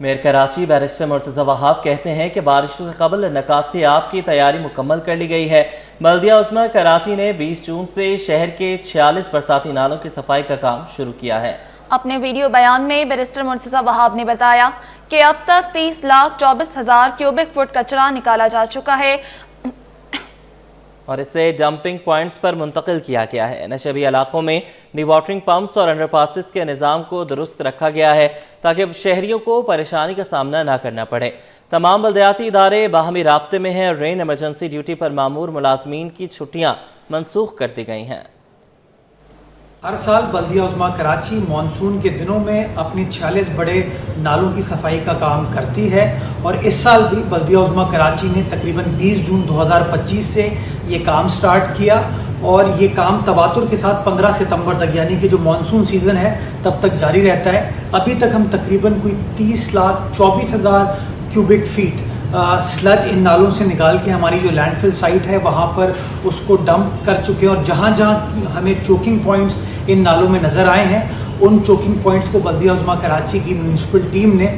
Mayor Karachi barrister Murtaza وہاب کہتے ہیں کہ بارشوں سے قبل نکاسی آب کی تیاری مکمل کر لی گئی ہے۔ بلدیہ عظمی کراچی نے 20 جون سے شہر کے 46 برساتی نالوں کی صفائی کا کام شروع کیا ہے۔ اپنے ویڈیو بیان میں بیرسٹر مرتضی وہاب نے بتایا کہ اب تک 30,24,000 کیوبک فٹ کچرا نکالا جا چکا ہے اور اسے ڈمپنگ پوائنٹس پر منتقل کیا گیا ہے۔ نشبی علاقوں میں ڈی واٹرنگ پمپس اور انڈر پاسز کے نظام کو درست رکھا گیا ہے تاکہ شہریوں کو پریشانی کا سامنا نہ کرنا پڑے۔ تمام بلدیاتی ادارے باہمی رابطے میں ہیں۔ رین ایمرجنسی ڈیوٹی پر مامور ملازمین کی چھٹیاں منسوخ کر دی گئی ہیں۔ ہر سال بلدیہ عظمی کراچی مانسون کے دنوں میں اپنی 46 بڑے نالوں کی صفائی کا کام کرتی ہے، اور اس سال بھی بلدیہ عظمی کراچی نے تقریباً 20 جون 2025 سے یہ کام سٹارٹ کیا، اور یہ کام تواتر کے ساتھ 15 ستمبر تک یعنی کہ جو مانسون سیزن ہے تب تک جاری رہتا ہے۔ ابھی تک ہم تقریباً کوئی 30,24,000 کیوبک فیٹ سلج ان نالوں سے نکال کے ہماری جو لینڈ فل سائٹ ہے وہاں پر اس کو ڈمپ کر چکے ہیں، اور جہاں جہاں ہمیں چوکنگ پوائنٹس ان نالوں میں نظر آئے ہیں ان چوکنگ پوائنٹس کو بلدیہ عظمی کراچی کی میونسپل ٹیم نے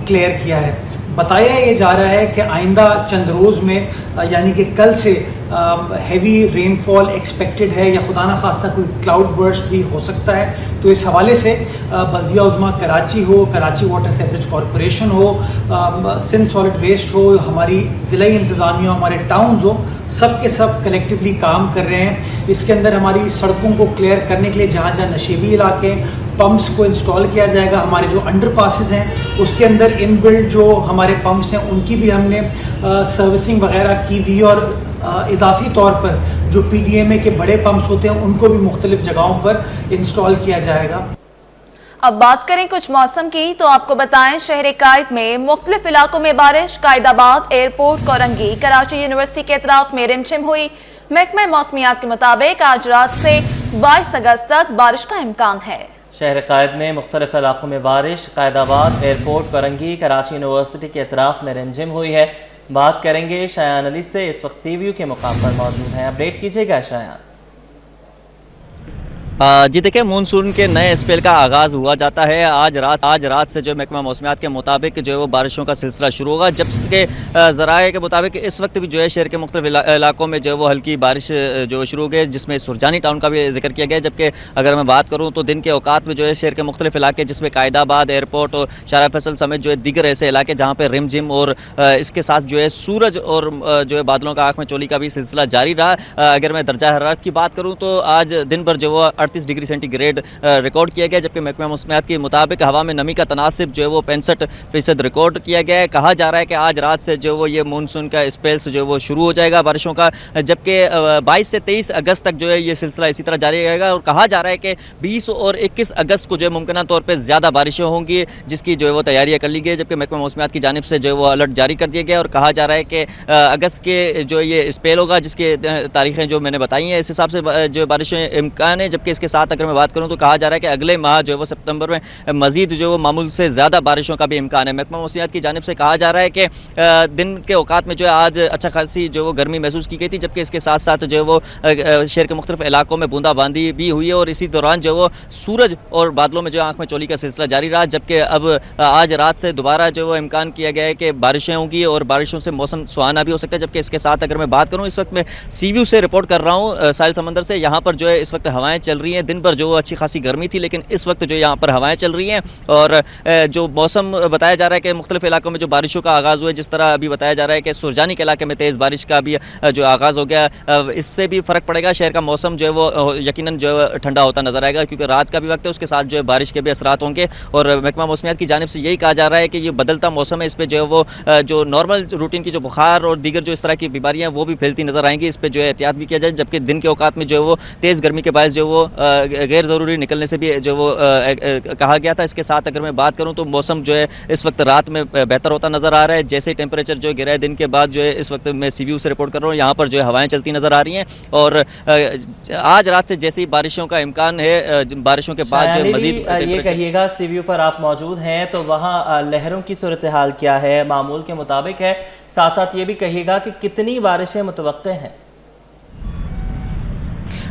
کلیئر کیا ہے۔ بتایا یہ جا رہا ہے کہ آئندہ چند روز میں یعنی کہ کل سے ہیوی رین فال ایکسپیکٹڈ ہے، یا خدا نخواستہ کوئی کلاؤڈ برسٹ بھی ہو سکتا ہے۔ تو اس حوالے سے بلدیہ عظمی کراچی ہو، کراچی واٹر سیوریج کارپوریشن ہو، سندھ سالڈ ویسٹ ہو، ہماری ضلعی انتظامیہ، ہمارے ٹاؤنز ہو، سب کے سب کلیکٹیولی کام کر رہے ہیں۔ اس کے اندر ہماری سڑکوں کو کلیئر کرنے کے لیے جہاں جہاں نشیبی علاقے پمپس کو انسٹال کیا جائے گا۔ ہمارے جو انڈر پاسز ہیں اس کے اندر ان بلڈ جو ہمارے پمپس ہیں ان کی بھی ہم نے سروسنگ وغیرہ کی ہوئی، اور اضافی طور پر جو پی ڈی ایم اے کے بڑے پمپس ہوتے ہیں ان کو بھی مختلف جگہوں پر انسٹال کیا جائے گا۔ اب بات کریں کچھ موسم کی تو آپ کو بتائیں شہر قائد میں مختلف علاقوں میں بارش، قائد آباد، ایئرپورٹ، کورنگی، کراچی یونیورسٹی کے اطراف میں رمجھم ہوئی۔ محکمہ موسمیات کے مطابق آج رات سے 22 اگست تک بارش کا امکان ہے۔ شہر قائد میں مختلف علاقوں میں بارش، قائد آباد، ایئرپورٹ، کورنگی، کراچی یونیورسٹی کے اطراف میں رمجھم ہوئی ہے۔ بات کریں گے شایان علی سے، اس وقت سی ویو کے مقام پر موجود ہیں۔ اپڈیٹ کیجیے گا شایان۔ جی دیکھیں، مونسون کے نئے اسپیل کا آغاز ہوا جاتا ہے۔ آج رات سے جو محکمہ موسمیات کے مطابق جو ہے وہ بارشوں کا سلسلہ شروع ہوگا، جب کہ ذرائع کے مطابق اس وقت بھی جو ہے شہر کے مختلف علاقوں میں جو ہے وہ ہلکی بارش جو شروع ہو گئی، جس میں سرجانی ٹاؤن کا بھی ذکر کیا گیا۔ جبکہ اگر میں بات کروں تو دن کے اوقات میں جو ہے شہر کے مختلف علاقے، جس میں قائد آباد، ایئرپورٹ اور شارع فیصل سمیت جو ہے دیگر ایسے علاقے جہاں پہ رم جھم اور اس کے ساتھ جو ہے سورج اور جو ہے بادلوں کا آنکھ میں چولی کا بھی سلسلہ جاری رہا۔ اگر میں درجہ حرارت کی بات کروں تو آج دن بھر جو وہ 38 ڈگری سینٹی گریڈ ریکارڈ کیا گیا، جبکہ محکمہ موسمیات کے مطابق ہوا میں نمی کا تناسب جو ہے وہ 65% ریکارڈ کیا گیا ہے۔ کہا جا رہا ہے کہ آج رات سے جو وہ یہ مونسون کا اسپیل جو ہے وہ شروع ہو جائے گا بارشوں کا، جبکہ 22 سے 23 اگست تک جو ہے یہ سلسلہ اسی طرح جاری رہے گا، اور کہا جا رہا ہے کہ 20 اور 21 اگست کو جو ہے ممکنہ طور پہ زیادہ بارشیں ہوں گی، جس کی جو ہے وہ تیاریاں کر لی گئی، جبکہ محکمہ موسمیات کی جانب سے جو ہے وہ الرٹ جاری کر دیا گیا، اور کہا جا رہا ہے کہ اگست کے جو یہ اسپیل ہوگا، جس کی تاریخیں جو میں نے بتائی ہیں، اس حساب سے جو بارشیں امکان ہے۔ جبکہ اس کے ساتھ اگر میں بات کروں تو کہا جا رہا ہے کہ اگلے ماہ جو ہے وہ سپتمبر میں مزید جو وہ معمول سے زیادہ بارشوں کا بھی امکان ہے۔ محکمہ موسمیات کی جانب سے کہا جا رہا ہے کہ دن کے اوقات میں جو ہے آج اچھا خاصی جو وہ گرمی محسوس کی گئی تھی، جبکہ اس کے ساتھ ساتھ جو ہے وہ شہر کے مختلف علاقوں میں بوندا باندی بھی ہوئی ہے، اور اسی دوران جو وہ سورج اور بادلوں میں جو آنکھ میں چولی کا سلسلہ جاری رہا۔ جبکہ اب آج رات سے دوبارہ جو وہ امکان کیا گیا ہے کہ بارشیں ہوں گی، اور بارشوں سے موسم سہانا بھی ہو سکتا ہے۔ جبکہ اس کے ساتھ اگر میں بات کروں، اس وقت میں سی ویو سے رپورٹ کر رہا ہوں ساحل سمندر سے، یہاں پر جو ہے اس وقت ہوائیں چل رہی ہیں۔ دن بھر جو اچھی خاصی گرمی تھی، لیکن اس وقت جو یہاں پر ہوائیں چل رہی ہیں، اور جو موسم بتایا جا رہا ہے کہ مختلف علاقوں میں جو بارشوں کا آغاز ہوا ہے، جس طرح ابھی بتایا جا رہا ہے کہ سرجانی کے علاقے میں تیز بارش کا بھی جو آغاز ہو گیا، اس سے بھی فرق پڑے گا۔ شہر کا موسم جو ہے وہ یقیناً جو ہے ٹھنڈا ہوتا نظر آئے گا، کیونکہ رات کا بھی وقت ہے، اس کے ساتھ جو ہے بارش کے بھی اثرات ہوں گے، اور محکمہ موسمیات کی جانب سے یہی کہا جا رہا ہے کہ یہ بدلتا موسم ہے، اس پہ جو ہے وہ جو نارمل روٹین کی جو بخار اور دیگر جو اس طرح کی بیماریاں وہ بھی پھیلتی نظر آئیں گی، اس پہ جو ہے احتیاط بھی کیا جائے۔ جبکہ دن کے اوقات میں جو ہے وہ تیز گرمی کے باعث جو وہ غیر ضروری نکلنے سے بھی جو وہ کہا گیا تھا۔ اس کے ساتھ اگر میں بات کروں تو موسم جو ہے اس وقت رات میں بہتر ہوتا نظر آ رہا ہے، جیسے ٹیمپریچر جو گرا ہے دن کے بعد جو ہے اس وقت میں سی ویو سے رپورٹ کر رہا ہوں، یہاں پر جو ہے ہوائیں چلتی نظر آ رہی ہیں، اور آج رات سے جیسے ہی بارشوں کا امکان ہے، بارشوں کے بعد جو مزید یہ کہیے گا سی ویو پر آپ موجود ہیں تو وہاں لہروں کی صورتحال کیا ہے؟ معمول کے مطابق ہے؟ ساتھ ساتھ یہ بھی کہیے گا کہ کتنی بارشیں متوقع ہیں؟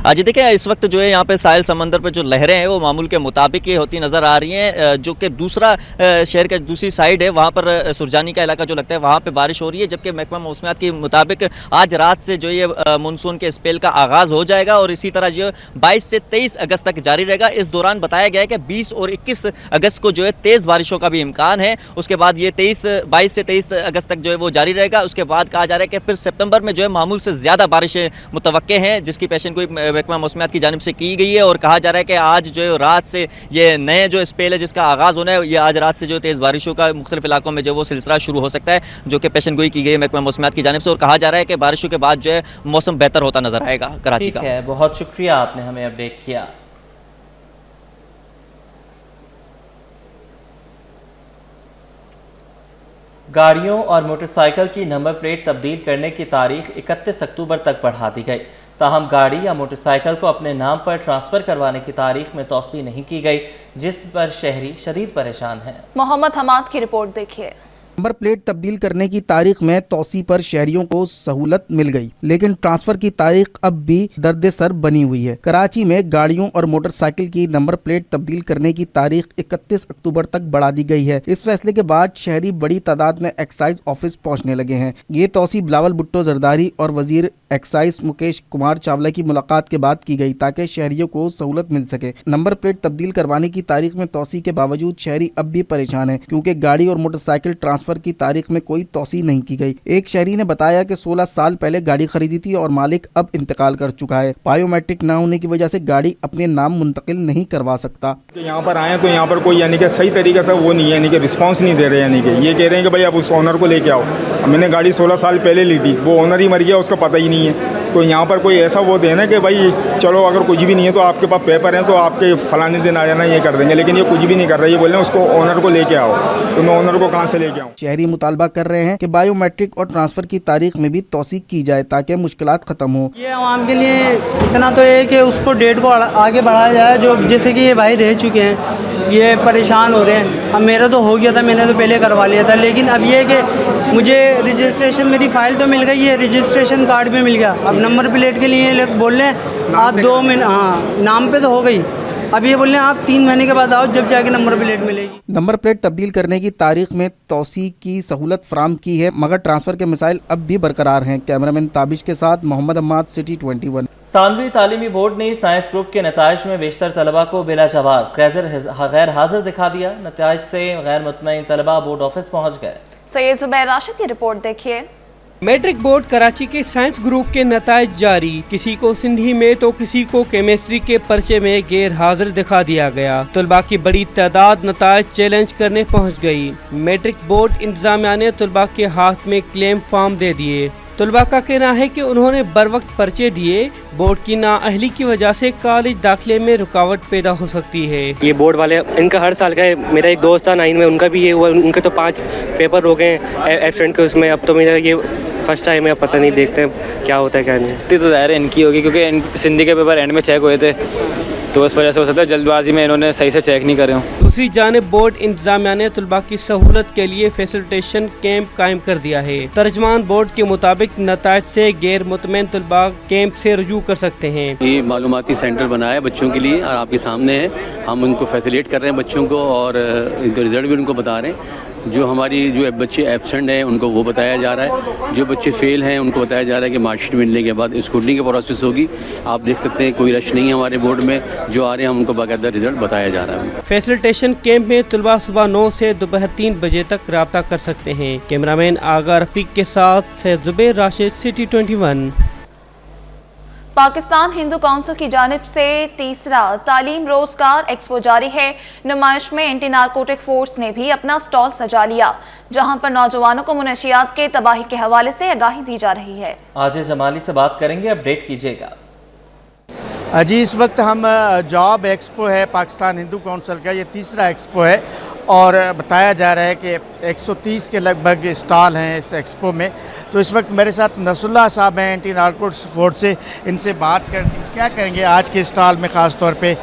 जी देखिए, इस वक्त जो है यहाँ पे साहिल समंदर पे जो लहरें हैं वो मामूल के मुताबिक ये होती नजर आ रही हैं, जो कि दूसरा शहर का दूसरी साइड है वहाँ पर सुरजानी का इलाका जो लगता है वहाँ पे बारिश हो रही है, जबकि महकमा मौसमियात के मुताबिक आज रात से जो ये मानसून के स्पेल का आगाज हो जाएगा और इसी तरह जो 22 से 23 अगस्त तक जारी रहेगा। इस दौरान बताया गया है कि 20 और 21 अगस्त को जो है तेज बारिशों का भी इम्कान है। उसके बाद ये 22 से 23 अगस्त तक जो है वो जारी रहेगा। उसके बाद कहा जा रहा है कि फिर सितंबर में जो है मामूल से ज्यादा बारिशें मुतवक्के हैं, जिसकी पेशेनगोई महकमा मौसमियात की जानिब से की गई है। और कहा जा रहा है कि आज जो है रात से ये नए जो स्पेल है जिसका आगाज होना है, ये आज रात से जो तेज बारिशों का मुख्तलिफ इलाकों में जो वो सिलसिला शुरू हो सकता है, जो कि पेशेनगोई की गई है महकमा मौसमियात की जानिब से। और कहा जा रहा है कि बारिशों के बाद जो है मौसम बेहतर होता नजर आएगा कराची का। ठीक है, बहुत शुक्रिया, आपने हमें अपडेट किया। गाड़ियों और मोटरसाइकिल की नंबर प्लेट तब्दील करने की तारीख 31 अक्टूबर तक बढ़ा दी गई। ताहम गाड़ी या मोटरसाइकिल को अपने नाम पर ट्रांसफर करवाने की तारीख में तौसी नहीं की गई, जिस पर शहरी शदीद परेशान हैं। मोहम्मद हमाद की रिपोर्ट देखिए। नंबर प्लेट तब्दील करने की तारीख में तौसी पर शहरियों को सहूलत मिल गई, लेकिन ट्रांसफर की तारीख अब भी दर्द सर बनी हुई है। कराची में गाड़ियों और मोटरसाइकिल की नंबर प्लेट तब्दील करने की तारीख 31 अक्टूबर तक बढ़ा दी गई है। इस फैसले के बाद शहरी बड़ी तादाद में एक्साइज ऑफिस पहुंचने लगे हैं। ये तौसी बिलावल भुट्टो जरदारी और वजीर एक्साइज मुकेश कुमार चावला की मुलाकात के बाद की गई, ताकि शहरियों को सहूलत मिल सके। नंबर प्लेट तब्दील करवाने की तारीख में तौसी के बावजूद शहरी अब भी परेशान है, क्योंकि गाड़ी और मोटरसाइकिल ट्रांसफर की तारीख में कोई तौसी नहीं की गई। एक शहरी ने बताया कि 16 साल पहले गाड़ी खरीदी थी और मालिक अब इंतकाल कर चुका है। बायोमेट्रिक न होने की वजह से गाड़ी अपने नाम मुंतकिल नहीं करवा सकता। यहाँ पर आए तो यहाँ पर कोई यानी कि सही तरीके से वो नहीं है, यानी कि रिस्पांस नहीं दे रहे, यानी कि ये कह रहे हैं कि भाई आप उस ओनर को लेके आओ। मैंने गाड़ी 16 साल पहले ली थी, वो ओनर ही मर गया, उसका पता ही नहीं है। तो यहाँ पर कोई ऐसा वो देना कि भाई चलो अगर कुछ भी नहीं है तो आपके पास पेपर हैं तो आपके फलाने दिन आ जाना, ये कर देंगे, लेकिन ये कुछ भी नहीं कर रहे। ये बोल रहे हैं उसको ओनर को लेके आओ, तो मैं ओनर को कहाँ से लेके आऊँ। शहरी मुतालबा कर रहे हैं कि बायोमेट्रिक और ट्रांसफर की तारीख में भी तौसीक की जाए, ताकि मुश्किलात खत्म हो। ये आवाम के लिए इतना तो है कि उसको डेट को आगे बढ़ाया जाए। जो जैसे कि ये भाई रह चुके हैं, ये परेशान हो रहे हैं। अब मेरा तो हो गया था, मैंने तो पहले करवा लिया था, लेकिन अब ये कि मुझे रजिस्ट्रेशन, मेरी फ़ाइल तो मिल गई है, रजिस्ट्रेशन कार्ड भी मिल गया। अब नंबर प्लेट के लिए लोग बोल रहे हैं आप 2 महीने, हाँ नाम पे तो हो गई, अब ये बोल रहे हैं आप 3 महीने के बाद आओ जब जाके नंबर प्लेट मिलेगी। नंबर प्लेट तब्दील करने की तारीख में तौसी की सहूलत फराम की है, मगर ट्रांसफर के मसाइल अब भी बरकरार हैं। कैमरामैन ताबिश के साथ मोहम्मद अम्माद, सिटी 21। सानवी तालीमी बोर्ड ने साइंस ग्रुप के नताइज में बेशतर तलबा को बिला जवाज गैर हाजिर दिखा दिया। नताइज से गैर मुतमईन तलबा बोर्ड ऑफिस पहुँच गए। सैयद जुबैर राशिद की रिपोर्ट देखिए। मैट्रिक बोर्ड कराची के साइंस ग्रुप के नताइज जारी, किसी को सिंधी में तो किसी को केमिस्ट्री के पर्चे में गैर हाजिर दिखा दिया गया। तलबा की बड़ी तादाद नताइज चैलेंज करने पहुंच गई। मैट्रिक बोर्ड इंतजामिया ने तलबा के हाथ में क्लेम फॉर्म दे दिए। तलबा का कहना है कि उन्होंने बर वक्त पर्चे दिए, बोर्ड की नाअहली की वजह से कॉलेज दाखिले में रुकावट पैदा हो सकती है। ये बोर्ड वाले, इनका हर साल का है। मेरा एक दोस्त था 9 में, उनका भी ये हुआ, उनके तो 5 पेपर हो गए एब्सेंट के उसमें। अब तो मेरा ये फर्स्ट टाइम है, पता नहीं, देखते हैं क्या होता है क्या नहीं। तो ज़ाहिर इनकी होगी, क्योंकि सिंधी के पेपर एंड में चेक हुए थे, तो इस वजह से हो सकता है जल्दबाजी में इन्होंने सही से चेक नहीं करे हों। दूसरी जानिब बोर्ड इंतजामिया ने तलबा की सहूलत के लिए फैसिलिटेशन कैंप कायम कर दिया है। तर्जमान बोर्ड के मुताबिक नताइज से गैर मुतमईन तलबा कैंप से रुजू कर सकते हैं। ये मालूमाती सेंटर बनाया है बच्चों के लिए और आपके सामने है। हम उनको फैसिलिटेट कर रहे हैं बच्चों को, और इनका रिजल्ट भी उनको बता रहे हैं। जो बच्चे एब्सेंट हैं उनको वो बताया जा रहा है, जो बच्चे फेल हैं उनको बताया जा रहा है कि मार्कशीट मिलने के बाद स्क्रूटनी की प्रोसेस होगी। आप देख सकते हैं कोई रश नहीं है हमारे बोर्ड में, जो आ रहे हैं हम उनको बाकायदा रिजल्ट बताया जा रहा है। फैसिलिटेशन कैंप में तलबा सुबह 9 से दोपहर 3 बजे तक रब्ता कर सकते हैं। कैमरामैन आगा रफीक के साथ सैयद जुबैर राशिद, सिटी 21। पाकिस्तान हिंदू काउंसिल की जानिब से तीसरा तालीम रोजगार एक्सपो जारी है। नुमाइश में एंटी नारकोटिक फोर्स ने भी अपना स्टॉल सजा लिया, जहां पर नौजवानों को मुनशियात के तबाही के हवाले से आगाही दी जा रही है। आज जमाली से बात करेंगे, अपडेट कीजिएगा। जी, इस वक्त हम जॉब एक्सपो है पाकिस्तान हिंदू काउंसिल का, ये तीसरा एक्सपो है और बताया जा रहा है कि 130 के लगभग स्टॉल हैं इस एक्सपो में। तो इस वक्त मेरे साथ नसरुल्लाह साहब हैं एंटी नारकोटिक्स फोर्स से, इनसे बात करते हैं क्या कहेंगे आज के स्टॉल में, ख़ास तौर पे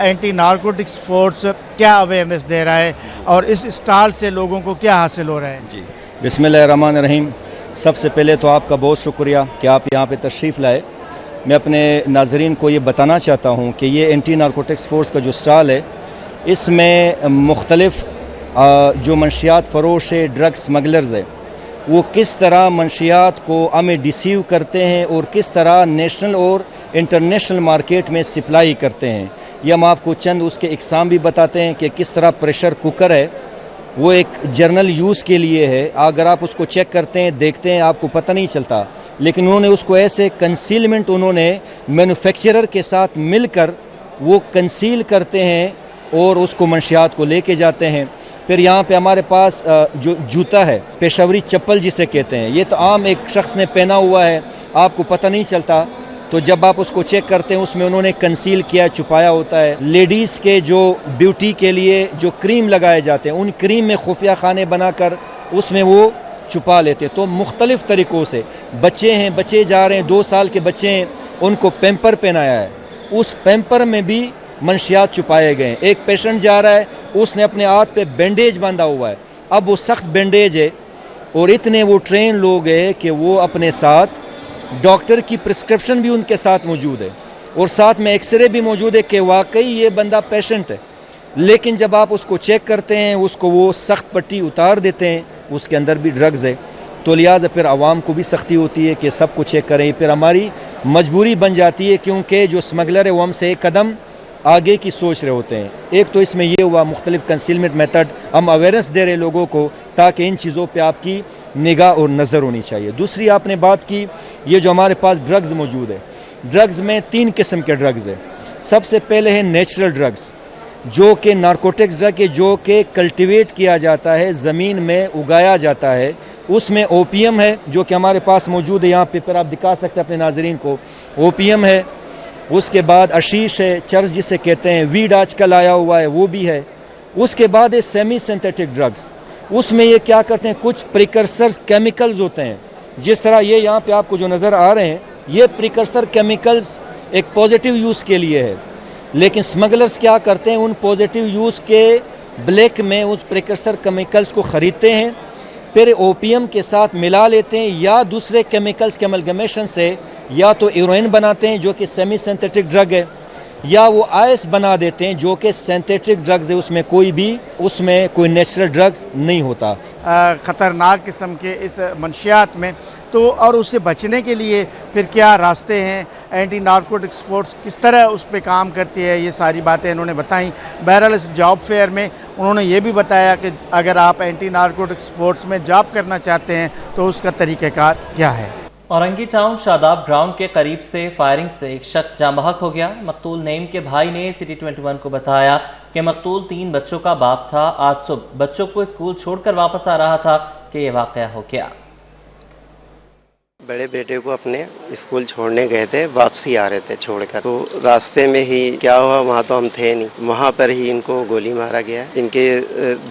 एंटी नारकोटिक्स फोर्स क्या अवेयरनेस दे रहा है और इस स्टॉल से लोगों को क्या हासिल हो रहा है। जी, बिस्मिल्लाहिर्रहमानिर्रहीम। सबसे पहले तो आपका बहुत शुक्रिया कि आप यहाँ पे तशरीफ़ लाए میں اپنے ناظرین کو یہ بتانا چاہتا ہوں کہ یہ اینٹی نارکوٹکس فورس کا جو اسٹال ہے اس میں مختلف جو منشیات فروش ہے، ڈرگ سمگلرز ہے، وہ کس طرح منشیات کو ہمیں ڈیسیو کرتے ہیں اور کس طرح نیشنل اور انٹرنیشنل مارکیٹ میں سپلائی کرتے ہیں. یہ ہم آپ کو چند اس کے اقسام بھی بتاتے ہیں کہ کس طرح پریشر کوکر ہے، وہ ایک جرنل یوز کے لیے ہے. اگر آپ اس کو چیک کرتے ہیں، دیکھتے ہیں، آپ کو پتہ نہیں چلتا، لیکن انہوں نے اس کو ایسے کنسیلمنٹ انہوں نے مینوفیکچرر کے ساتھ مل کر وہ کنسیل کرتے ہیں اور اس کو منشیات کو لے کے جاتے ہیں. پھر یہاں پہ ہمارے پاس جو جوتا ہے، پیشاوری چپل جسے کہتے ہیں، یہ تو عام ایک شخص نے پہنا ہوا ہے، آپ کو پتہ نہیں چلتا، تو جب آپ اس کو چیک کرتے ہیں اس میں انہوں نے کنسیل کیا، چھپایا ہوتا ہے. لیڈیز کے جو بیوٹی کے لیے جو کریم لگائے جاتے ہیں، ان کریم میں خفیہ خانے بنا کر اس میں وہ چھپا لیتے. تو مختلف طریقوں سے بچے ہیں، بچے جا رہے ہیں، 2 سال کے بچے ہیں، ان کو پیمپر پہنایا ہے، اس پیمپر میں بھی منشیات چھپائے گئے ہیں. ایک پیشنٹ جا رہا ہے، اس نے اپنے ہاتھ پہ بینڈیج باندھا ہوا ہے، اب وہ سخت بینڈیج ہے، اور اتنے وہ ٹرین لوگ ہیں کہ وہ اپنے ساتھ ڈاکٹر کی پرسکرپشن بھی ان کے ساتھ موجود ہے اور ساتھ میں ایکس رے بھی موجود ہے کہ واقعی یہ بندہ پیشنٹ ہے. لیکن جب آپ اس کو چیک کرتے ہیں، اس کو وہ سخت پٹی اتار دیتے ہیں، اس کے اندر بھی ڈرگز ہے. تو لہٰذا پھر عوام کو بھی سختی ہوتی ہے کہ سب کو چیک کریں. پھر ہماری مجبوری بن جاتی ہے، کیونکہ جو اسمگلر ہے وہ ہم سے ایک قدم آگے کی سوچ رہے ہوتے ہیں. ایک تو اس میں یہ ہوا مختلف کنسیلمنٹ میتھڈ، ہم اویئرنیس دے رہے لوگوں کو تاکہ ان چیزوں پہ آپ کی نگاہ اور نظر ہونی چاہیے. دوسری آپ نے بات کی، یہ جو ہمارے پاس ڈرگز موجود ہے، ڈرگز میں 3 قسم کے ڈرگز ہیں. سب سے پہلے ہے نیچرل ڈرگز، جو کہ نارکوٹکس ڈرگ ہے، جو کہ کلٹیویٹ کیا جاتا ہے، زمین میں اگایا جاتا ہے. اس میں اوپیم ہے جو کہ ہمارے پاس موجود ہے، یہاں پہ پھر آپ دکھا سکتے ہیں اپنے ناظرین کو. اوپیم ہے، اس کے بعد اشیش ہے، چرس جسے کہتے ہیں، ویڈ آج کل آیا ہوا ہے وہ بھی ہے. اس کے بعد ہے سیمی سنتھیٹک ڈرگز. اس میں یہ کیا کرتے ہیں، کچھ پریکرسرز کیمیکلز ہوتے ہیں، جس طرح یہ یہاں پہ آپ کو جو نظر آ رہے ہیں، یہ پریکرسر کیمیکلز ایک پازیٹیو یوز کے لیے ہے. لیکن سمگلرز کیا کرتے ہیں، ان پازیٹیو یوز کے بلیک میں اس پریکرسر کیمیکلز کو خریدتے ہیں، پھر اوپیم کے ساتھ ملا لیتے ہیں، یا دوسرے کیمیکلز کے املگمیشن سے یا تو ہیروئن بناتے ہیں جو کہ سیمی سنتھیٹک ڈرگ ہے، یا وہ آئس بنا دیتے ہیں جو کہ سینتھیٹک ڈرگز ہے. اس میں کوئی نیچرل ڈرگز نہیں ہوتا. خطرناک قسم کے اس منشیات میں تو اور اس سے بچنے کے لیے پھر کیا راستے ہیں، اینٹی نارکوٹکس فورس کس طرح اس پہ کام کرتی ہے، یہ ساری باتیں انہوں نے بتائیں. بہرحال اس جاب فیئر میں انہوں نے یہ بھی بتایا کہ اگر آپ اینٹی نارکوٹکس فورس میں جاب کرنا چاہتے ہیں تو اس کا طریقہ کار کیا ہے. اورنگی ٹاؤن شاداب گراؤنڈ کے قریب سے فائرنگ سے ایک شخص جاں بحق ہو گیا. مقتول نعیم کے بھائی نے سٹی 21 کو بتایا کہ مقتول 3 بچوں کا باپ تھا. آج صبح بچوں کو اسکول چھوڑ کر واپس آ رہا تھا کہ یہ واقعہ ہو گیا. بڑے بیٹے کو اپنے اسکول چھوڑنے گئے تھے، واپسی آ رہے تھے چھوڑ کر، تو راستے میں ہی کیا ہوا، وہاں تو ہم تھے نہیں، وہاں پر ہی ان کو گولی مارا گیا. ان کے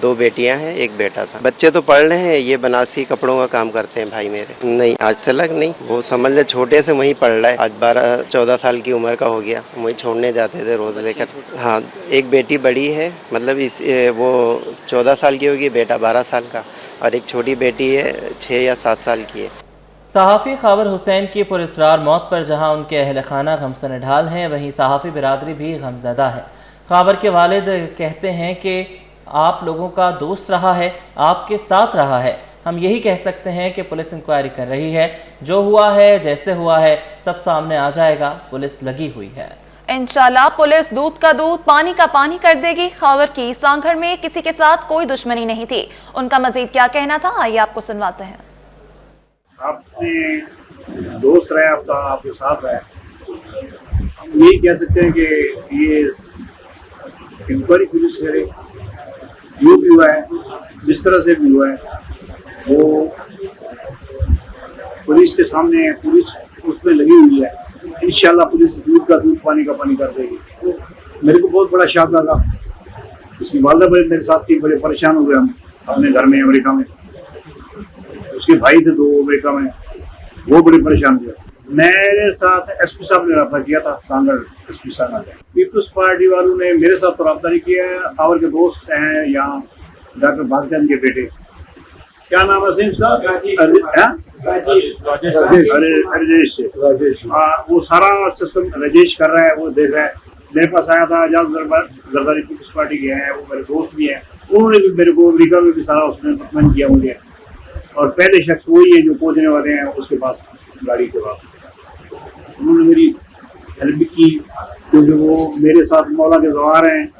2 بیٹیاں ہیں، 1 بیٹا تھا. بچے تو پڑھ رہے ہیں، یہ بنارسی کپڑوں کا کام کرتے ہیں بھائی میرے. نہیں آج تک نہیں، وہ سمجھ لے چھوٹے سے وہیں پڑھ رہا ہے. آج 12-14 سال کی عمر کا ہو گیا، وہیں چھوڑنے جاتے تھے روز لے کر. ہاں 1 بیٹی بڑی ہے، مطلب وہ 14 سال کی ہوگی، بیٹا 12 سال کا، اور ایک چھوٹی بیٹی ہے 6 یا 7 سال کی ہے. صحافی خاور حسین کی پراسرار موت پر جہاں ان کے اہل خانہ غم سے نڈھال ہیں، وہیں صحافی برادری بھی غمزدہ ہے. خاور کے والد کہتے ہیں کہ آپ لوگوں کا دوست رہا ہے، آپ کے ساتھ رہا ہے. ہم یہی کہہ سکتے ہیں کہ پولیس انکوائری کر رہی ہے، جو ہوا ہے جیسے ہوا ہے سب سامنے آ جائے گا. پولیس لگی ہوئی ہے. انشاءاللہ پولیس دودھ کا دودھ پانی کا پانی کر دے گی. خاور کی سانگھڑ میں کسی کے ساتھ کوئی دشمنی نہیں تھی. ان کا مزید کیا کہنا تھا، آئیے آپ کو سنواتے ہیں. آپ نے دوست رہے، آپ کے ساتھ رہے، ہم یہی کہہ سکتے ہیں کہ یہ انکوائری پولیس کرے، جو بھی ہوا ہے جس طرح سے بھی ہوا ہے وہ پولیس کے سامنے ہے، پولیس اس میں لگی ہوئی ہے. انشاءاللہ پولیس دودھ کا دودھ پانی کا پانی کر دے گی. میرے کو بہت بڑا شاک لگا، اس کی والدہ میرے ساتھ تھی، بڑے پریشان ہو گئے ہم اپنے گھر میں امریکہ میں. اس کے بھائی تھے 2 امریکہ میں، وہ بڑے پریشان ہوئے. میرے ساتھ ایس پی صاحب نے رابطہ کیا تھا، سانگڑ ایس پی صاحب نے. پیپلز پارٹی والوں نے میرے ساتھ تو رابطہ نہیں کیا ہے. خاور کے دوست ہیں یہاں ڈاکٹر بھاگ چند کے بیٹے، کیا نام ہے اس کا، राजेश से वो सारा सिस्टम राजेश कर रहा है, वो देख रहा है। मेरे पास आया था आजाद जरदारी पीपल्स पार्टी के हैं, वो मेरे दोस्त भी हैं, उन्होंने भी मेरे को अमेरिका में भी सारा उसने रिकमेंड किया मुझे। और पहले शख्स वही है जो पहुंचने वाले हैं उसके पास, गाड़ी के पास। उन्होंने मेरी हेल्प भी की, क्योंकि वो मेरे साथ मौला के जवार हैं,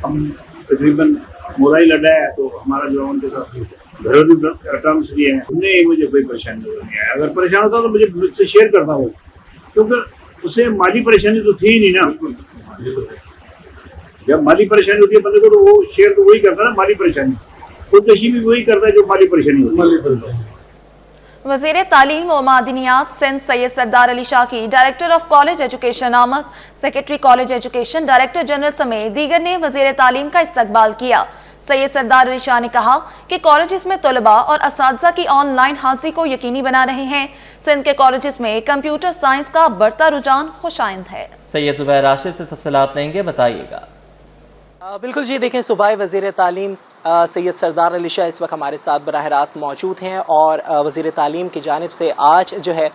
हम तकरीबन मौला ही लड़ा है, तो हमारा जो उनके साथ घरेलू टर्म्स भी हैं। उन्हें मुझे कोई परेशानी नहीं है, अगर परेशान होता तो मुझसे शेयर करता हूँ, क्योंकि उसे माली परेशानी तो थी नहीं ना। जब माली परेशानी होती है बंदे को, तो वो शेयर तो वही करता है ना माली परेशानी, खुदकशी भी वही करता है जो माली परेशानी होती है। वज़ीर तालीम व मादनियात सिंध सैयद सरदार अली शाह की डायरेक्टर ऑफ कॉलेज एजुकेशन आमद, secretary college education, director general समेत दीगर ने वज़ीर तालीम का इस्तकबाल किया। सैयद सरदार अली शाह ने कहा कि कॉलेजेस में तलबा और असातिज़ा की ऑनलाइन हाजिरी को यकीनी बना रहे हैं। सिंध के कॉलेजेस में कंप्यूटर साइंस का बढ़ता रुझान खुशाइंद है। सैयद ज़ुबैर राशिद से तफसीलात लेंगे, बताइएगा। बिल्कुल जी, देखें सूबाई वज़ीर तालीम सैयद सरदार अली शाह इस वक्त हमारे साथ बराह रास्त मौजूद हैं और वज़ीर तालीम की जानिब से आज जो है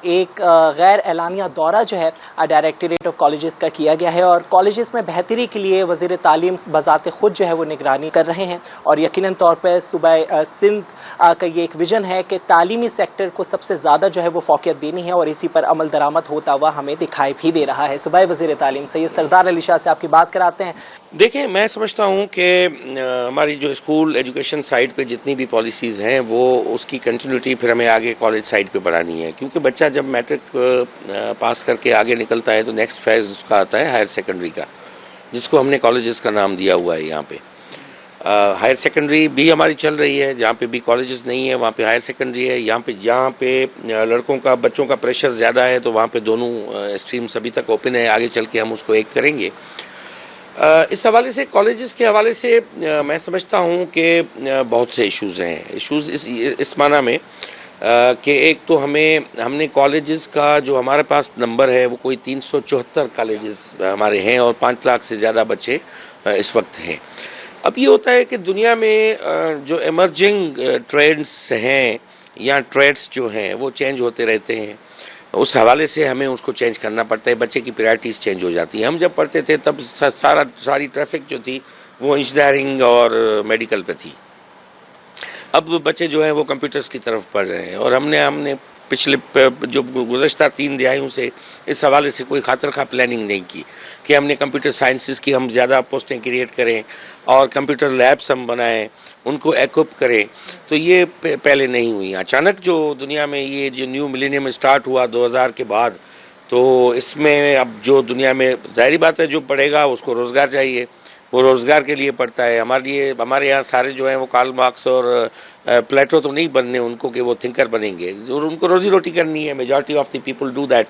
एक गैर एलानिया दौरा जो है डायरेक्टरेट ऑफ कॉलेजेस का किया गया है और कॉलेजेस में बेहतरी के लिए वज़ीर तालीम बज़ाते ख़ुद जो है वो निगरानी कर रहे हैं। और यकीनन तौर पर सूबा सिंध का ये एक विजन है कि तालीमी सेक्टर को सबसे ज़्यादा जो है वो फ़ौक़ियत देनी है और इसी पर अमल दरामद होता हुआ हमें दिखाई भी दे रहा है। सूबाई वज़ीर तालीम सैयद सरदार अली शाह से आपकी बात कराते हैं। देखें, मैं समझता हूँ कि हमारी जो स्कूल एजुकेशन साइड पे जितनी भी पॉलिसीज़ हैं वो उसकी कंटिन्यूटी फिर हमें आगे कॉलेज साइड पे बढ़ानी है, क्योंकि बच्चा जब मैट्रिक पास करके आगे निकलता है तो नेक्स्ट फेज़ उसका आता है हायर सेकेंडरी का, जिसको हमने कॉलेजेस का नाम दिया हुआ है। यहाँ पे हायर सेकेंडरी भी हमारी चल रही है, जहाँ पे भी कॉलेजेस नहीं है वहाँ पे हायर सेकेंडरी है। यहाँ पे जहाँ पे लड़कों का बच्चों का प्रेशर ज़्यादा है तो वहाँ पे दोनों स्ट्रीम्स अभी तक ओपन है, आगे चल के हम उसको एक करेंगे। इस हवाले से कॉलेजेस के हवाले से मैं समझता हूँ कि बहुत से इश्यूज़ हैं। इश्यूज़ इस माना में कि एक तो हमने कॉलेजेस का जो हमारे पास नंबर है वो कोई 374 कॉलेजेस हमारे हैं और 5 लाख से ज़्यादा बच्चे इस वक्त हैं। अब ये होता है कि दुनिया में जो इमर्जिंग ट्रेंड्स हैं या ट्रेड्स जो हैं वो चेंज होते रहते हैं, उस हवाले से हमें उसको चेंज करना पड़ता है। बच्चे की प्रायोरिटीज़ चेंज हो जाती हैं। हम जब पढ़ते थे तब सारी ट्रैफिक जो थी वो इंजीनियरिंग और मेडिकल पे थी। अब बच्चे जो हैं वो कंप्यूटर्स की तरफ पढ़ रहे हैं और हमने पिछले जो गुज़श्ता 3 दिहाइयों से इस हवाले से कोई खातिर खा प्लानिंग नहीं की कि हमने कंप्यूटर साइंसेस की हम ज़्यादा पोस्टें क्रिएट करें और कंप्यूटर लैब्स हम बनाएं, उनको एक्विप करें। तो ये पहले नहीं हुई। अचानक जो दुनिया में ये जो न्यू मिलेनियम स्टार्ट हुआ 2000 के बाद, तो इसमें अब जो दुनिया में ज़ाहिर बात है जो पढ़ेगा उसको रोज़गार चाहिए, वो रोज़गार के लिए पढ़ता है। हमारे यहाँ सारे जो हैं वो कार्ल मार्क्स और प्लेटो तो नहीं बनने उनको कि वो थिंकर बनेंगे, और उनको रोज़ी रोटी करनी है। Majority of the people do that.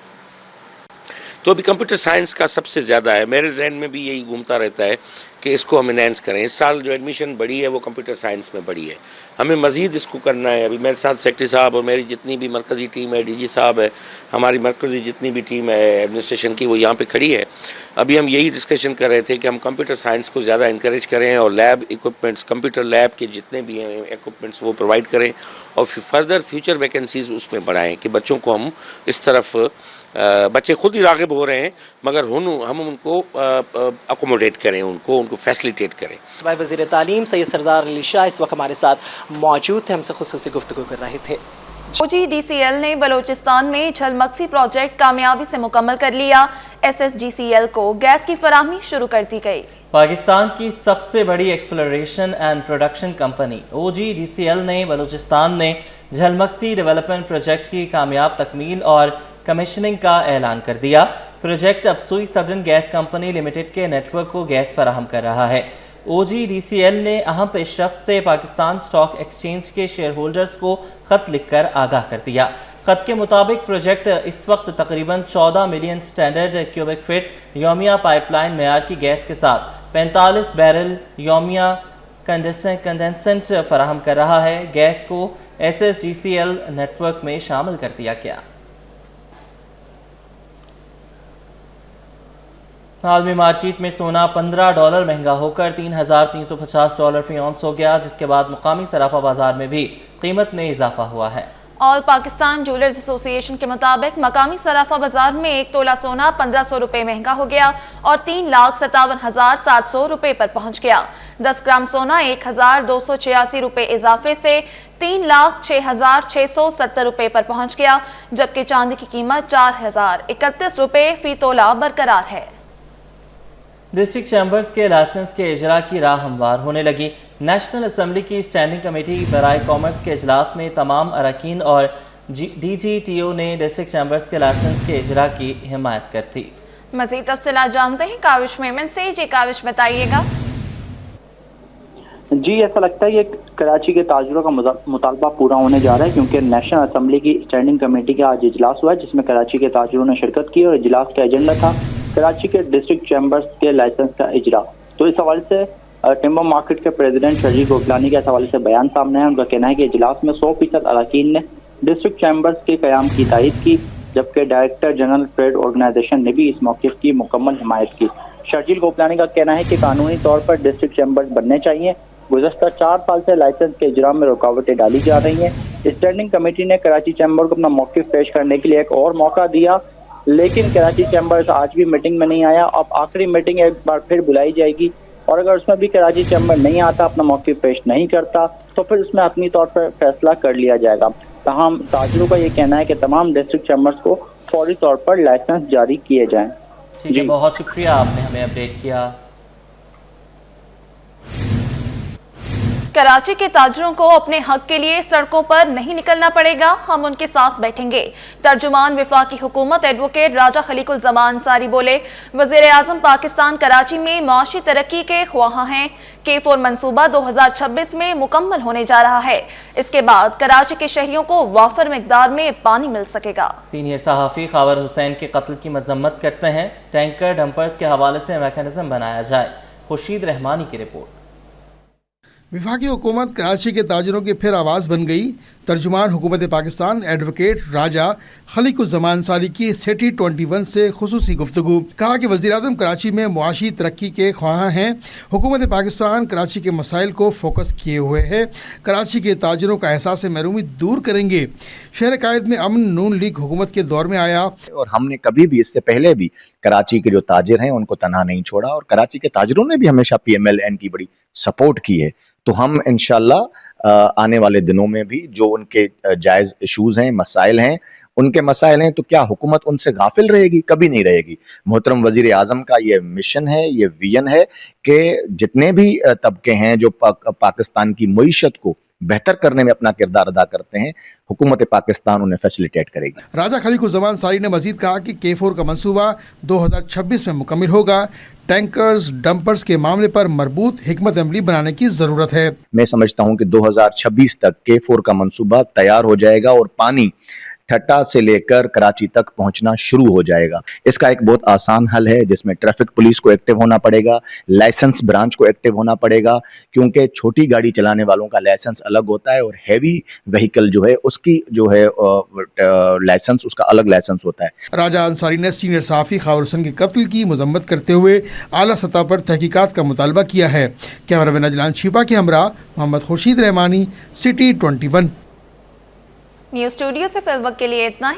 तो अभी कंप्यूटर साइंस का सबसे ज़्यादा है, मेरे जहन में भी यही घूमता रहता है कि इसको हम एनहांस करें। इस साल जो एडमिशन बढ़ी है वो कंप्यूटर साइंस में बढ़ी है, हमें मज़ीद इसको करना है। अभी मेरे साथ सेक्रेटरी साहब और मेरी जितनी भी मरकज़ी टीम है, डीजी साहब है, हमारी मरकज़ी जितनी भी टीम है एडमिनिस्ट्रेशन की, वो यहाँ पे खड़ी है। अभी हम यही डिस्कशन कर रहे थे कि हम कंप्यूटर साइंस को ज़्यादा इंकरेज करें और लैब इक्विपमेंट्स, कंप्यूटर लैब के जितने भी हैं इक्विपमेंट्स वो प्रोवाइड करें और फर्दर फ्यूचर वैकेंसीज़ उसमें बढ़ाएँ कि बच्चों को हम इस तरफ बच्चे खुद ही राग़िब हो रहे हैं मगर हम उनको अकोमोडेट करें, उनको फैसिलिटेट करें। वज़ीर तालीम सैयद सरदार अली शाह इस वक्त हमारे साथ मौजूद थे, हमसे खुसूसी गुफ्तगू कर रहे थे। OGDCL ने बलोचिस्तान में झलमक्सी प्रोजेक्ट कामयाबी से मुकम्मल कर लिया। SSGCL को गैस की फराहमी शुरू कर दी गई। पाकिस्तान की सबसे बड़ी exploration and production company OGDCL ने बलूचिस्तान में झलमक्सी डेवलपमेंट प्रोजेक्ट की कामयाब तकमील और कमीशनिंग का ऐलान कर दिया। प्रोजेक्ट अब सुई सदर्न गैस कंपनी लिमिटेड के नेटवर्क को गैस फराहम कर रहा है। OGDCL ने अहम पेशरफ्त से पाकिस्तान स्टॉक एक्सचेंज के शेयर होल्डर्स को खत लिखकर आगाह कर दिया। खत के मुताबिक प्रोजेक्ट इस वक्त तकरीबन 14 मिलियन स्टैंडर्ड क्यूबिक फीट योमिया पाइपलाइन मेयार की गैस के साथ 45 बैरल योमिया कंडेंसेंट फराहम कर रहा है। गैस को SSGCL नेटवर्क में शामिल कर दिया गया। आलमी मार्केट में सोना $15 महंगा होकर $3,350 फी औंस हो गया, जिसके बाद मुकामी सराफा बाजार में भी कीमत में इजाफा हुआ है। ऑल पाकिस्तान ज्वेलर्स एसोसिएशन के मुताबिक मकामी सराफा बाजार में 1 तोला सोना 1500 रुपए महंगा हो गया और 3,57,700 रुपए पर पहुंच गया। 10 ग्राम सोना 1,286 रुपए इजाफे से 3,06,670 रुपए पर पहुंच गया, जबकि चांदी की कीमत 4,031 रुपए फी तोला बरकरार है। डिस्ट्रिक्ट चैम्बर्स के लाइसेंस के इजरा की राह हमवार होने लगी। नेशनल असेंबली की स्टैंडिंग कमेटी बराए कॉमर्स के इजलास में तमाम अरकान और DGTO ने डिस्ट्रिक्ट चैम्बर्स के लाइसेंस के इजरा की हिमायत कर थी। मज़ीद तफसीलात जानते हैं काविश मेमन से। जी काविश, बताइएगा। जी, ऐसा लगता है ये कराची के ताजरों का मुतालबा पूरा होने जा रहा है, क्योंकि नेशनल असेंबली की स्टैंडिंग कमेटी का आज इजलास हुआ है जिसमें कराची के ताजरों ने शिरकत की और इजलास का एजेंडा था कराची के डिस्ट्रिक्ट चैम्बर्स के लाइसेंस का इजरा। तो इस हवाले से टिम्बर मार्केट के प्रेसिडेंट शर्जील गोपलानी के इस हवाले से बयान सामने है। उनका कहना है कि इजलास में 100% अरकान ने डिस्ट्रिक्ट चैम्बर्स के क़याम की तायीद की, जबकि डायरेक्टर जनरल ट्रेड ऑर्गेनाइजेशन ने भी इस मौक़िफ़ की मुकम्मल हिमायत की। शर्जील गोपलानी का कहना है कि कानूनी तौर पर डिस्ट्रिक्ट चैम्बर्स बनने चाहिए। गुज़श्ता 4 साल से लाइसेंस के इजरा में रुकावटें डाली जा रही हैं। स्टैंडिंग कमेटी ने कराची चैम्बर को अपना मौक़िफ़ पेश करने के लिए एक और मौका दिया, लेकिन कराची चैम्बर्स आज भी मीटिंग में नहीं आया। अब आखिरी मीटिंग एक बार फिर बुलाई जाएगी और अगर उसमें भी कराची चैम्बर नहीं आता, अपना मौक़िफ़ पेश नहीं करता, तो फिर उसमें अपनी तौर पर फैसला कर लिया जाएगा। तमाम ताजरों का ये कहना है कि तमाम डिस्ट्रिक्ट चैम्बर्स को फौरी तौर पर लाइसेंस जारी किए जाएँ। ठीक है, बहुत शुक्रिया, आपने हमें अपडेट किया। कराची के ताजरों को अपने हक के लिए सड़कों पर नहीं निकलना पड़ेगा, हम उनके साथ बैठेंगे। तर्जुमान वफाकी हुकूमत एडवोकेट राजा खलीकुल जमान अंसारी बोले, वज़ीर आज़म पाकिस्तान कराची में माशी तरक्की के ख्वाहां हैं। K4 मंसूबा 2026 में मुकम्मल होने जा रहा है। इसके बाद कराची के शहरियों को वाफर मिकदार में पानी मिल सकेगा। सीनियर सहाफ़ी खावर हुसैन के कत्ल की मजम्मत करते हैं। टैंकर डंपर्स के हवाले से मैकेनिज्म बनाया जाए। खुर्शीद रहमानी की रिपोर्ट। वफाकी हुकूमत कराची के ताजरों की फिर आवाज़ बन गई। तर्जुमान हुकूमत पाकिस्तान एडवोकेट राजा खलीकुल जमान अंसारी की सिटी 21 से खुसूसी गुफ्तगू। कहा कि वज़ीर आज़म कराची में मुआशी तरक्की के ख्वाहां हैं। हुकूमत पाकिस्तान कराची के मसाइल को फोकस किए हुए है। कराची के ताजरों का एहसास महरूमी दूर करेंगे। शहर कायद में अमन नून लीग हुकूमत के दौर में आया और हमने कभी भी इससे पहले भी कराची के जो ताजिर हैं उनको तनहा नहीं छोड़ा और कराची के ताजिरों ने भी हमेशा PMLN की बड़ी सपोर्ट की है। तो हम इंशाल्लाह आने वाले दिनों में भी जो उनके जायज़ इशूज़ हैं, मसाइल हैं, उनके मसाइल हैं, तो क्या हुकूमत उनसे गाफिल रहेगी? कभी नहीं रहेगी। मोहतरम वज़ीर आज़म का ये मिशन है, ये विजन है कि जितने भी तबके हैं जो पाकिस्तान की मईशत को बेहतर करने में अपना किरदार अदा करते हैं, हुकूमत पाकिस्तान उन्हें फैसिलिटेट करेगी। राजा खलीकुल जमान अंसारी ने मजीद कहा कि K4 का मंसूबा 2026 में मुकम्मल होगा। टैंकर्स डंपर्स के मामले पर मरबूत हिकमत अमली बनाने की जरूरत है। मैं समझता हूं कि 2026 तक K4 का मंसूबा तैयार हो जाएगा और पानी ठट्टा से लेकर कराची तक पहुंचना शुरू हो जाएगा। इसका एक बहुत आसान हल है जिसमें ट्रैफिक पुलिस को एक्टिव होना पड़ेगा, लाइसेंस ब्रांच को एक्टिव होना पड़ेगा, क्योंकि छोटी गाड़ी चलाने वालों का लाइसेंस अलग होता है और हैवी व्हीकल जो है उसकी जो है लाइसेंस, उसका अलग लाइसेंस होता है। राजा अंसारी ने सीनियर सहाफ़ी खावर हुसैन के कत्ल की मजम्मत करते हुए आला सतह पर तहकीकात का मुतालबा किया है। कैमरामैन अजलान शिपा के हमरा Mohammed Khursheed Rahmani, city 21। News studio से फिल वक्त के लिए इतना ही।